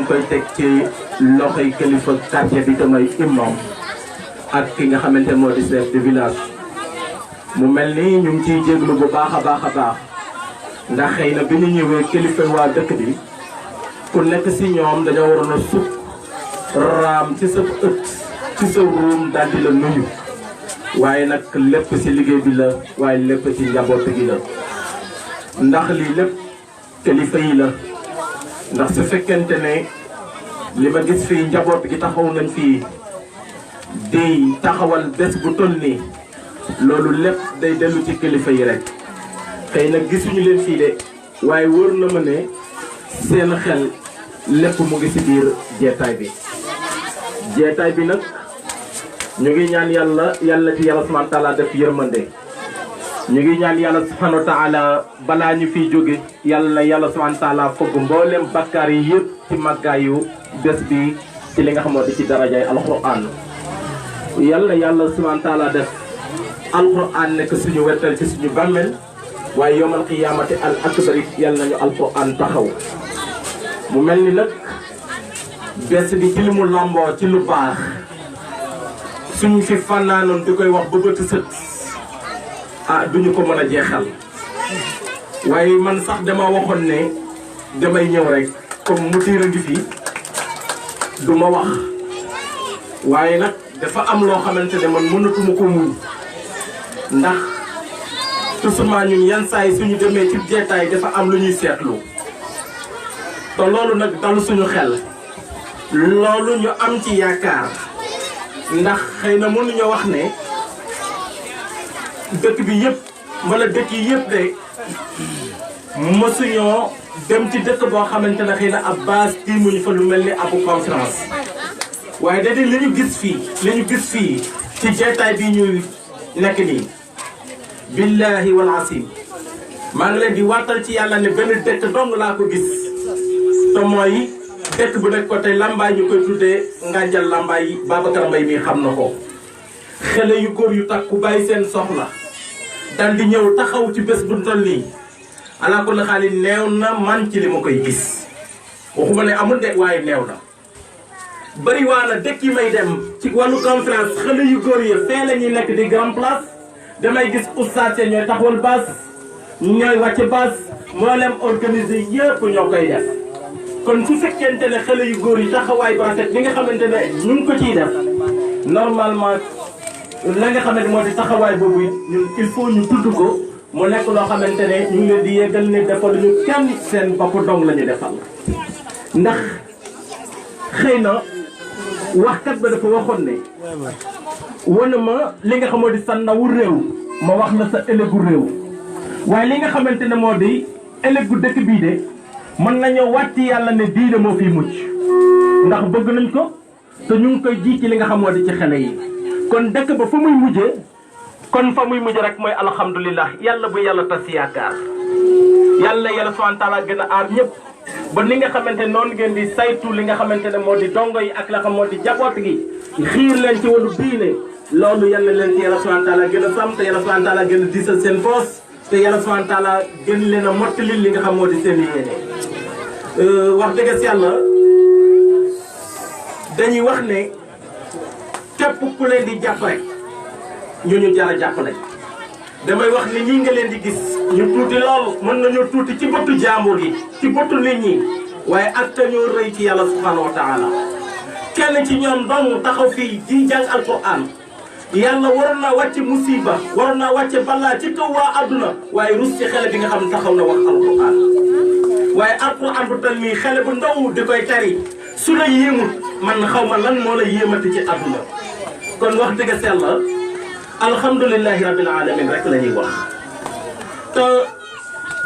ngi koy teg ci loxoy kilifa quartier bi te mooy imam ak ki nga xamante moo di chef de village. mu mel ni ñu ngi ciy jéglu bu baax a baax ndax xëy na bi ñu ñëwee kilifa waa dëkk bi ku nekk si ñoom dañoo waroon a sukk raam ci sa ëtt ci sa ruum daal di la nuyu waaye nag lépp si liggéey bi la waaye lépp ci njaboot gi la ndax lii lépp kilifa yi la ndax su fekkente ne li ma gis fii njaboot gi taxaw nañ fii di taxawal bés bu toll nii loolu lépp day dellu ci kilifa yi rek xëy na gisuñu leen fii de waaye wóor na ma ne seen xel lépp mu ngi si biir jeetaay bi nag ñu ngi ñaan yàlla ci yàlla subhanahu wa taala def yërmande ñu ngi ñaan yàlla subhanahu wa taala balaa ñu fiy jóge yàlla subhanahu wa taala fogg mboolem bakkaar yi yëpp ci màggaayu bés bi ci li nga xamante ci darajaay alquran yàlla subhanahu wa taala def alquran nekk suñu wettal ci suñu bàmmeel waaye yowmal qiyaamati al akbar yàlla nañu alquran taxaw mu mel ni nag bés bi ci li mu làmboo ci lu baax suñu fi fanaanoon di koy wax ba bët sët duñu ko mën a jeexal waaye man sax dama waxoon ne damay ñëw rek comme mu tiira ngi fi du ma wax waaye nag dafa am loo xamante ne man mënatuma ko muñ ndax tusuma ñun yan saa yi suñu demee ci jeetaay dafa am lu ñuy seetlu te loolu nag dal suñu xel loolu ñu am ci yaakaar ndax xëy na mënuñu wax ne dëkk bi yëpp wala dëkk yi yëpp de mësuñoo dem ci dëkk boo xamante ne xëy na ab base tiimuñu fa lu mel ni abu conférence waaye da di li ñu gis fii ci jeetaay bi ñuy nekk nii billahi wal asim maa ngi leen di waatal ci yàlla ne benn dëkk dong laa ko gis te mooy dëkk bu nekk ko tey lambaay ñu koy tuddee Nganjal lambaay yi Babacar Mbaye mi xam na ko xale yu góor yu takku bàyyi seen soxla dal di ñëw taxaw ci bés bu toll nii alaa kulli xaali neew na man ci li ma koy gis waxuma ne amul de waaye neew na bëri waa na dëkk yi may dem ci wàllu conférence xale yu góor yi fee la ñuy nekk di grand place damay gis oustaz ñooy taxawal base ñooy wàcce base moo leen organisé yëpp ñoo koy def kon su fekkente ne xale yu góor yi taxawaay ba rafet bi nga xamante ne ñu ngi ko ciy def normalement la nga xamante moo di taxawaay boobu ñun il faut ñu tudd ko mu nekk loo xamante ne ñu ngi leen di yeggal ne defal ñu kenn seen bopp dong la ñu defal ndax xëy na waxkat ba dafa waxoon ne wane ma li nga xamoo di sa ndawu réew ma wax la sa ëllëgu réew waaye li nga xamante ne moo di ëllëgu dëkk bii de mën nañoo wàtti yàlla ne diine moo fiy mucc ndax bëgg nañ ko te ñu ngi koy ji ci li nga xamoo di ci xale yi kon dëkk ba fa muy mujjee kon fa muy mujj rek mooy alhamdulilah yàlla bu yàlla tas yaakaar yàlla subhanahu wa taala gën a aar ñëpp ba ni nga xamante noonu ngeen di saytu li nga xamante ne moo di dongo yi ak la xam moo di jaboot gi xiir leen ci wàllu diine loolu yàlla leen ci yàlla subhanahu wa taala gën a sàmm te yàlla subhanahu wa taala gën a diisal seen poos te yàlla subhanahu wa taala gën leen a mottali li nga xam moo di seen yéene wax dëgg si yàlla dañuy wax ne képp ku leen di jàpp rek ñu jar a jàppale damay wax ni ñi nga leen di gis ñu tuuti lool mën nañoo tuuti ci bëttu jaambur yi ci bëttu nit ñi waaye ak te ñoo rëy ci yàlla subhanahu wa taala kenn ci ñoom dong taxaw fii di jàng alquran yàlla waroon naa wàcce musiba waroon naa wàcce balaa ci kaw waa adduna waaye rus ci xale bi nga xam ne taxaw na wax alquran waaye alquran bu tal nii xale bu ndaw di koy tari su la yéemut man xaw ma lan moo la yéemati ci adduna kon wax dëgg yàlla alhamdulilahi rabbil alamin rek la ñuy wax te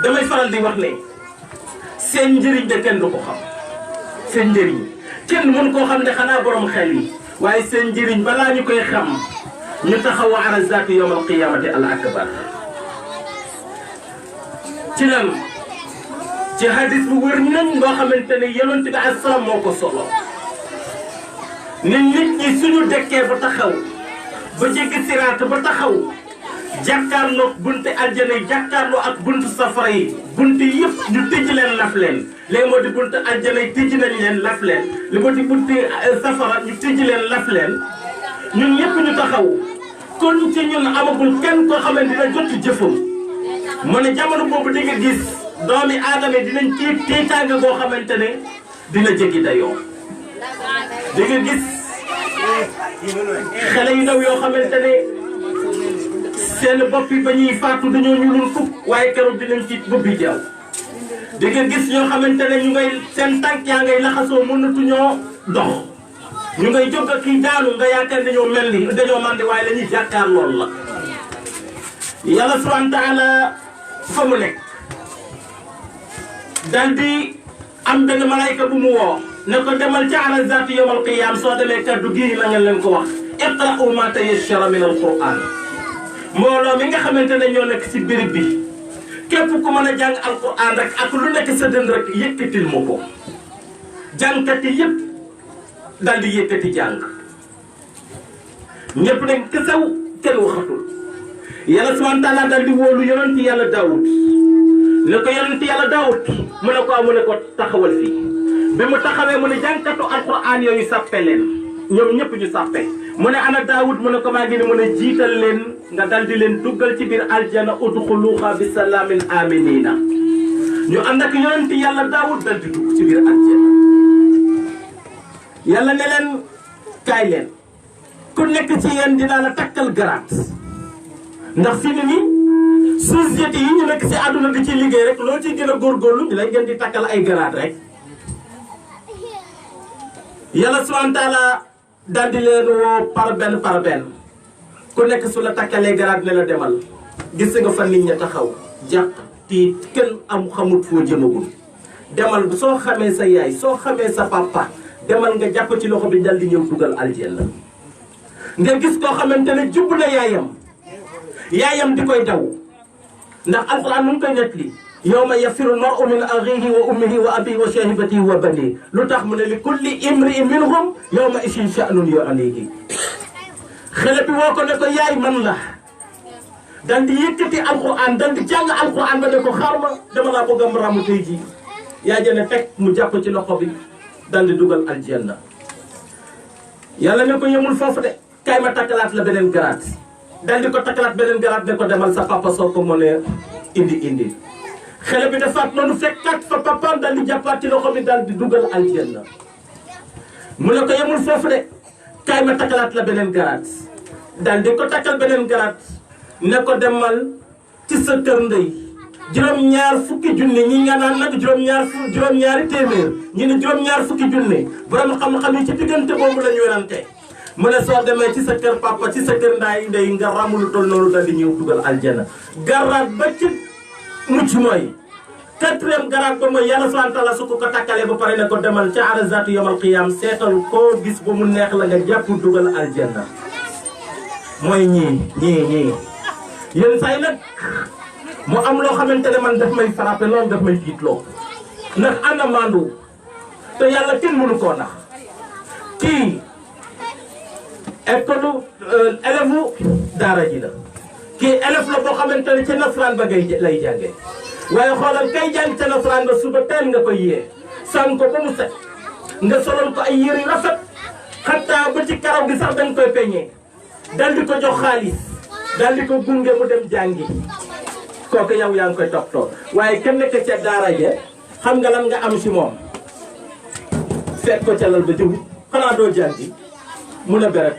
damay faral di wax ne seen njëriñ de kenn du ko xam seen njëriñ kenn mën koo xam ne xanaa borom xel yi waaye seen njëriñ balaa ñu koy xam ñu taxaw ala zaati yawm al qiyamati al akbar ci lan ci hadis bu wër nañ ngoo xamante ne yonent bi alayhi salaam moo ko solo ne nit ñi suñu dekkee ba taxaw ba jéggi siraat ba taxaw jàkkaarloo bunte aljana yi jàkkaarloo ak buntu safara yi bunte yëpp ñu tëj leen laf leen léegi moo di buntu aljana yi tëj nañ leen laf leen li moo di bunte safara ñu tëj leen laf leen ñun ñëpp ñu taxaw kon ci ñun amagul kenn koo xamante dina jot jëfam mu ne jamono boobu di nga gis doomi aadama dinañ ci tiitaange goo xamante ne dina jéggi dayoo di nga gis xale yu ndaw yoo xamante ne seen bopp yi ba ñuy faatu dañoo ñuulul fukk waaye keroog dinañ ci bubbi jaww di nga gis ñoo xamante ne ñu ngay seen tànk yaa ngay laxasoo mënatuñoo dox ñu ngay jóg ak kii daanu nga yaakaar dañoo mel ni dañoo mandi waaye la ñuy jàkkaar lool la yàlla subhanahu wa taala fa mu nekk dal di am benn malayka bu mu woo ne ko demal ci arazaatu yawmal qiyaam soo demee kaddu gii na ngeen leen ko wax iqra'u ma tayassara min alquran mbooloo mi nga xamante ne ñoo nekk si béréb bi képp ku mën a jàng alquran rek ak lu nekk sa dënd rek yëkkatil ma ko jàngkati yëpp dal di yëkkati jàng ñëpp nag kësaw kenn waxatul yàlla subhanahu wa taala dal di wóolu yonent yàlla Daawud ne ko yonent yàlla Daawud mu ne ko taxawal fii bi mu taxawee mu ne jàngkatu alquran yooyu sàppe leen ñoom ñëpp ñu sàppe mu ne ana Daawud mu ne ko maa ngi ni mu ne jiital leen nga dal di leen duggal ci biir aljana udxuluha bi salaamin aminina ñu ànd ak yonent yàlla Daawud dal di dugg ci biir aljana yàlla ne leen kaay leen ku nekk ci yéen dinaa la takkal garaat ndax fi ni nii société yi ñu nekk si àdduna di ci liggéey rek loo ciy gën a góorgóorlu ñu lay gën di takkal ay garaat rek yàlla subhanahu wa taala daal di leen woo par benn ku nekk su la takkalee garaat ne la demal gis nga fa nit ña taxaw jàq tiit kenn am xamut foo jëmagul demal soo xamee sa yaay soo xamee sa papa demal nga jàpp ci loxo bi dal di ñëw dugal aljanna nga gis koo xamante ne jubb na yaayam di koy daw ndax alquran nu ngi koy nettali yawma yafiru l-mar'u min akhihi wa ummihi wa abihi wa sahibatihi wa banihi lu tax mu ne li kulli imri'in minhum yawma idhin sha'nun yu'nihi xale bi woo ko ne ko yaay man la dal di yëkkati alquran dal di jàng alquran ba ne ko xaar ma dama laa bëgg a ramu tey jii yaa jëne fekk mu jàpp ci loxo bi dal di dugal aljanna yàlla ne ko yemul foofu de kay ma takkalaat la beneen garaat dal di ko takkalaat beneen garaat ne ko demal sa papa soo ko mënee indi xale bi defaat noonu fekkaat fa papaam dal di jàppaat ci loxo bi dal di dugal aljanna mu ne ko yemul foofu de kay ma takkalaat la beneen garaat dal di ko takkal beneen garaat ne ko demal ci sa kër ndey juróom-ñaar fukki junne ñi nga naan nag juróom-ñaari téeméer ñi ne juróom-ñaar fukki junne borom xam-xam yi ci diggante boobu la ñu werante mu ne soo demee ci sa kër papa ci sa kër ndey nga ramulu tol noonu dal di ñëw dugal aljana garaat ba ci mucc mooy 4e garaat ba mooy yàlla subhanahu wa taala su ko takkalee ba pare ne ko demal ca arazaatu yawmal qiyaam seetal koo gis ba mu neex la nga jàpp dugal aljana mooy ñii yéen say nag mu am loo xamante ne man daf may frappé loolu daf may tiitloo ndax ana maandu te yàlla kenn mënu koo nax kii école élève daara ji la kii élève la boo xamante ne ca nasaraan ba lay jàngee waaye xoolal kay jàng ca nasaraan ba suba teel nga koy yee sànq ko ba mu set nga solal ko ay yére yu rafet xataa ba ci karaw gi sax dañ koy peñee dal di ko jox xaalis dal di ko gunge mu dem jàngi kooku yow yaa ngi koy toppatoo waaye kenn nekk ca daara je xam nga lan nga am si moom fekk ko ca lal ba jëm xanaa doo jàngi mun a beret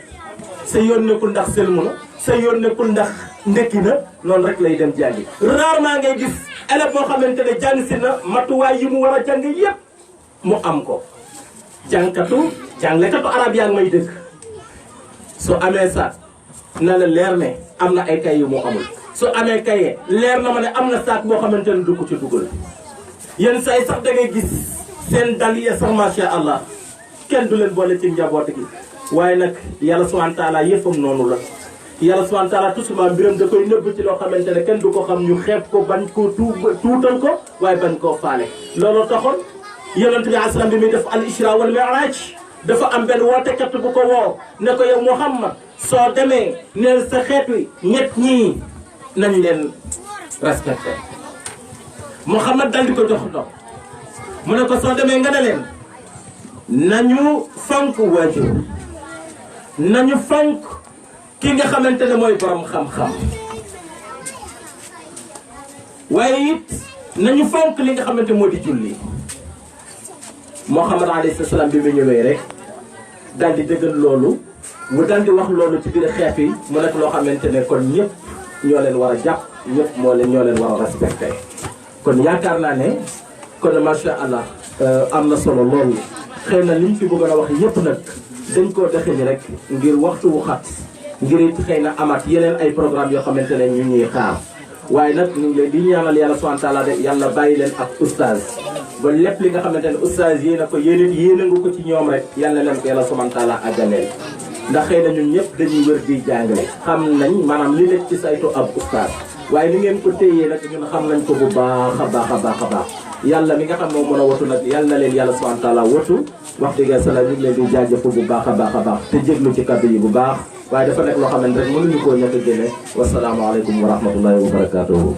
sa yoon nekkul ndax selmu na sa yoon nekkul ndax ndekki na noonu rek lay dem jàngi rarement ngay gis élève boo xamante ne jàng si na matuwaay yi mu war a jàng yépp mu am ko jànglekatu arab yaa ngi may dëkk soo amee sa na la leer ne am na ay kay yu mu amul soo amee kaye leer na ma ne am na saak boo xamante ne du ko ci dugal yenn saa yi sax da ngay gis seen dal yi sax macha allah kenn du leen boole ci njaboot gi waaye nag yàlla subhanahu wa taala yëfam noonu la yàlla subhanahu wa taala toujours mbiram da koy nëbb ci loo xamante ne kenn du ko xam ñu xeeb ko bañ koo tuutal ko waaye bañ koo faale looloo taxoon yonent bi asalaam bi muy def al isra wal mi'raj dafa am benn wootekat bu ko woo ne ko yow Muhammad soo demee neel sa xeet wi ñett ñii nañ leen respecté Mouhamad dal di ko jox ndox mu ne ko soo demee nga ne leen nañu fonk waajur nañu fonk ki nga xamante ne mooy borom xam-xam waaye it nañu fonk li nga xamante moo di julli Muhammad alayhi salaam bi mu ñëwee rek daal di dëggal loolu mu daal di wax loolu ci biir xeet yi mu nekk loo xamante ne kon ñëpp ñoo leen war a jàpp ñëpp ñoo leen war a respecté kon yaakaar naa ne kon macha allah am na solo loolu xëy na liñ fi bëggoon a wax yëpp nag dañ koo defe ni rek ngir waxtu wu xat ngir it xëy na amaat yeneen ay programme yoo xamante ne ñu ñuy xaar waaye nag ñu ngi leen di ñaanal yàlla subhanahu wa taala de yàlla bàyyi leen ak oustaz ba lépp li nga xamante ne oustaz yéen a ko yéen a nga ko ci ñoom rek yàlla leen ko yàlla subhanahu wa taala àggaleel ndax xëy na ñun ñëpp dañuy wër di jàngale xam nañ maanaam li nekk ci saytu ab oustaz waaye li ngeen ko téyee nag ñun xam nañ ko bu baax a baax a baax a baax yàlla mi nga xam moo mën a watu nag yàlla na leen yàlla subhanahu wa taala watu wax dëgg yàlla ñu ngi leen di jaajëfal bu baax a baax a baax te jéglu ci kaddu yi bu baax waaye dafa nekk loo xam ne rek mënuñu koo ñàkk a génne wasalaamaaleykum wa rahmatullahi wa barakatuhu